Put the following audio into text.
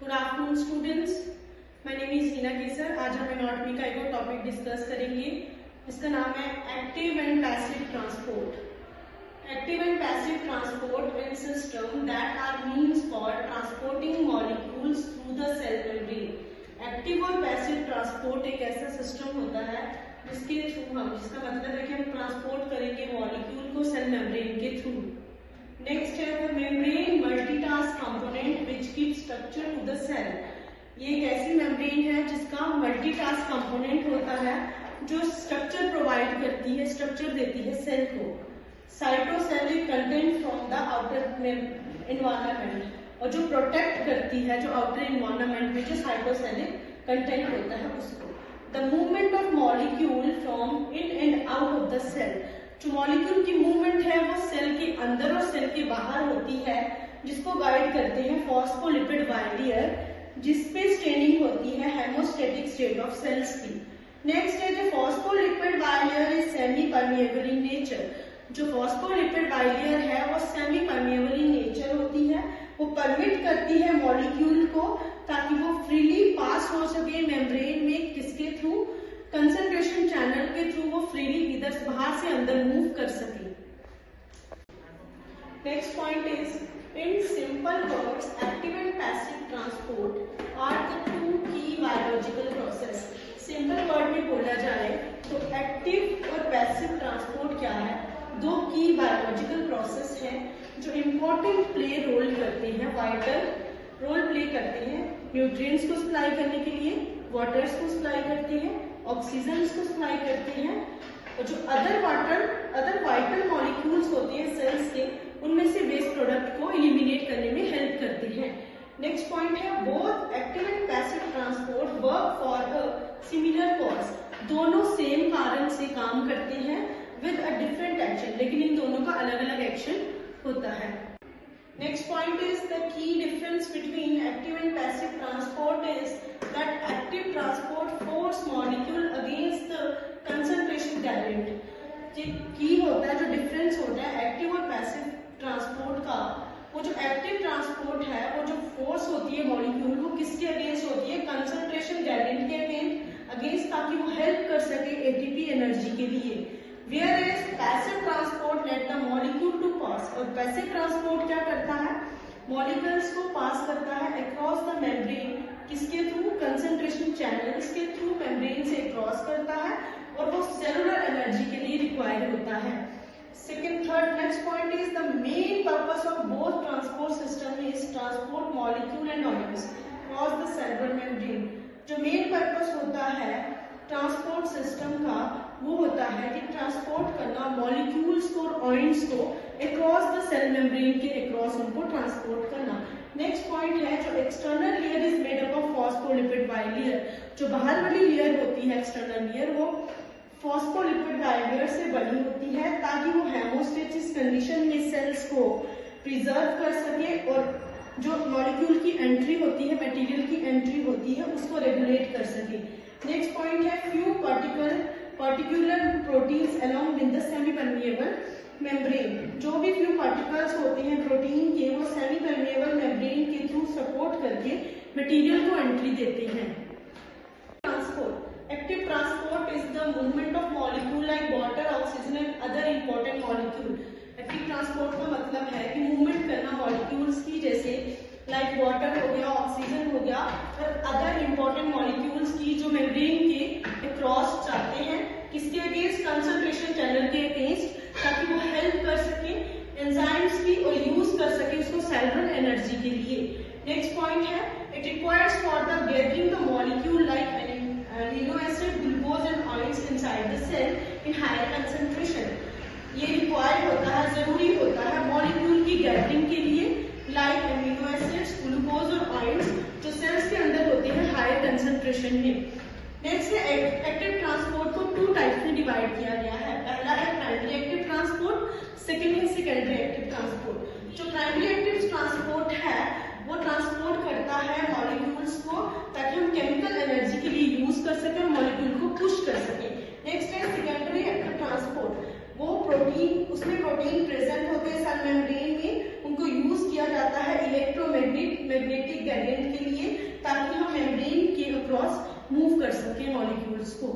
Good afternoon students, my name is Heena Kesar. आज हम anatomy का एक टॉपिक डिस्कस करेंगे। इसका नाम है active and passive transport. Active and passive transport in system that are means for transporting molecules through the cell membrane. Active और passive transport एक ऐसा सिस्टम होता है जिसके थ्रू जिसका मतलब है कि हम ट्रांसपोर्ट करेंगे मॉलिक्यूल को सेल मेम्ब्रेन के थ्रू। नेक्स्ट है the membrane multitask component which gives structure to the cell. ये एक ऐसी मेम्ब्रेन है जिसका मल्टीटास्क कंपोनेंट होता है जो स्ट्रक्चर प्रोवाइड करती है, स्ट्रक्चर देती है सेल को। Cytosolic content from the outer environment, और जो प्रोटेक्ट करती है जो आउटर एनवायरनमेंट में जो साइटोसेलिक कंटेंट होता है उसको। The movement of molecule from in and out of the cell, जो मॉलिक्यूल की मूवमेंट है वो सेल के अंदर और सेल के बाहर होती है, जिसको गाइड करते हैं फॉस्फोलिपिड बाइलेयर, जिसपे स्टेनिंग होती है हेमोस्टेटिक स्टेट ऑफ सेल्स की। नेक्स्ट है जो phospholipid bilayer is semi permeable in nature. जो फॉस्फोलिपिड बाइलेयर है वो सेमी परमिएबल इन नेचर होती है। वो परमिट करती है मॉलिक्यूल को ताकि वो फ्रीली पास हो सके मेम्ब्रेन में, किसके थ्रू, कंसंट्रेशन चैनल के थ्रू वो फ्रीली इधर बाहर से अंदर मूव कर सके। Next point is in simple words active and passive transport are the two key biological process. Simple word में बोला जाए तो एक्टिव और पैसिव ट्रांसपोर्ट क्या है, दो की बायोलॉजिकल प्रोसेस है जो इम्पोर्टेंट प्ले रोल करते हैं, वाइटल रोल प्ले करते हैं। न्यूट्रिएंट्स को सप्लाई करने के लिए वाटर्स को सप्लाई करते हैं, ऑक्सीजन को सप्लाई करते हैं, और जो अदर वाइटल मॉलिक्यूल्स होते हैं सेल्स के, उनमें से वेस्ट प्रोडक्ट को एलिमिनेट करने में हेल्प करते हैं। नेक्स्ट पॉइंट है both active and passive transport work for a similar cause. दोनों सेम कारण से काम करते हैं विद अ डिफरेंट एक्शन, लेकिन इन दोनों का अलग अलग एक्शन होता है। Next point is the key difference between active and passive transport is that active transport force molecule against the concentration gradient। जो की होता है, जो डिफरेंस होता है एक्टिव और पैसिव ट्रांसपोर्ट का, वो जो एक्टिव ट्रांसपोर्ट है वो जो फोर्स होती है मॉलिक्यूल को किसके अगेंस्ट होती है, कंसंट्रेशन ग्रेडियंट के अगेंस्ट, ताकि वो हेल्प कर सके एटीपी एनर्जी के लिए। Whereas passive transport let the molecule to pass, और पैसिव ट्रांसपोर्ट क्या करता है, मॉलिक्यूल्स को पास करता है अक्रॉस द मेम्ब्रेन, किसके थ्रू, कंसंट्रेशन चैनल्स के थ्रू मेम्ब्रेन से क्रॉस करता है, और वो सेलुलर एनर्जी के लिए रिक्वायर्ड होता है। Next point is the main purpose of both transport system is transport molecule and ions cross the cellular membrane. जो मेन पर्पस होता है ट्रांसपोर्ट सिस्टम का वो होता है कि ट्रांसपोर्ट करना मॉलिक्यूल्स को और आयंस को अक्रॉस द सेल मेम्ब्रेन के अक्रॉस उनको ट्रांसपोर्ट करना। नेक्स्ट पॉइंट है जो external layer is made up of phospholipid bilayer. जो बाहर वाली लेयर होती है एक्सटर्नल लेयर, वो फॉस्फोलिपिड बाइलेयर से बनी होती है ताकि वो हेमोस्टेसिस कंडीशन में सेल्स को प्रिजर्व कर सके, और जो मॉलिक्यूल की एंट्री होती है, मटेरियल की एंट्री होती है, उसको रेगुलेट कर सके। नेक्स्ट पॉइंट है few particular proteins along with the semi permeable membrane. जो भी फ्यू पार्टिकल्स होते हैं प्रोटीन के, वो सेमी परमिएबल मेम्ब्रेन के थ्रू सपोर्ट करके मटेरियल को एंट्री देते हैं। Transport active transport is the movement of molecule like water, oxygen and other important molecule. Active transport का मतलब है कि मूवमेंट करना मॉलिक्यूल्स की, जैसे लाइक वाटर हो गया, ऑक्सीजन हो गया, और अदर इंपॉर्टेंट मॉलिक्यूल्स की जो मेम्ब्रेन के क्रॉस चाहते हैं, किसके अगेंस्ट, कंसंट्रेशन चैनल के अगेंस्ट, ताकि वो हेल्प कर सके एंजाइम्स की और यूज कर सके उसको सेलुलर एनर्जी के लिए। नेक्स्ट पॉइंट है it requires for the gathering the molecule like amino acid, glucose and ions inside the cell in higher concentration. ये रिक्वायर्ड होता है, जरूरी होता है मॉलिक्यूल की गैदरिंग के लिए, लाइक अमीनो एसिड्स, ग्लूकोज और आयंस, जो सेल्स के अंदर होते हैं हायर कंसंट्रेशन में। नेक्स्ट है एक्टिव ट्रांसपोर्ट को टू टाइप्स में डिवाइड किया गया है। पहला है प्राइमरी एक्टिव ट्रांसपोर्ट, सेकेंड है सेकेंडरी एक्टिव ट्रांसपोर्ट। जो प्राइमरी एक्टिव ट्रांसपोर्ट है वो ट्रांसपोर्ट करता है मॉलिक्यूल्स को ताकि हम केमिकल एनर्जी के लिए यूज कर सके और मॉलिक्यूल को पुश कर सके। नेक्स्ट है सेकेंडरी एक्टिव ट्रांसपोर्ट, वो प्रोटीन, उसमें प्रोटीन प्रेजेंट होते हैं सेल मेम्ब्रेन में, उनको यूज किया जाता है इलेक्ट्रोमैग्नेटिक ग्रेडियंट के लिए मूव कर सके मॉलिक्यूल्स को।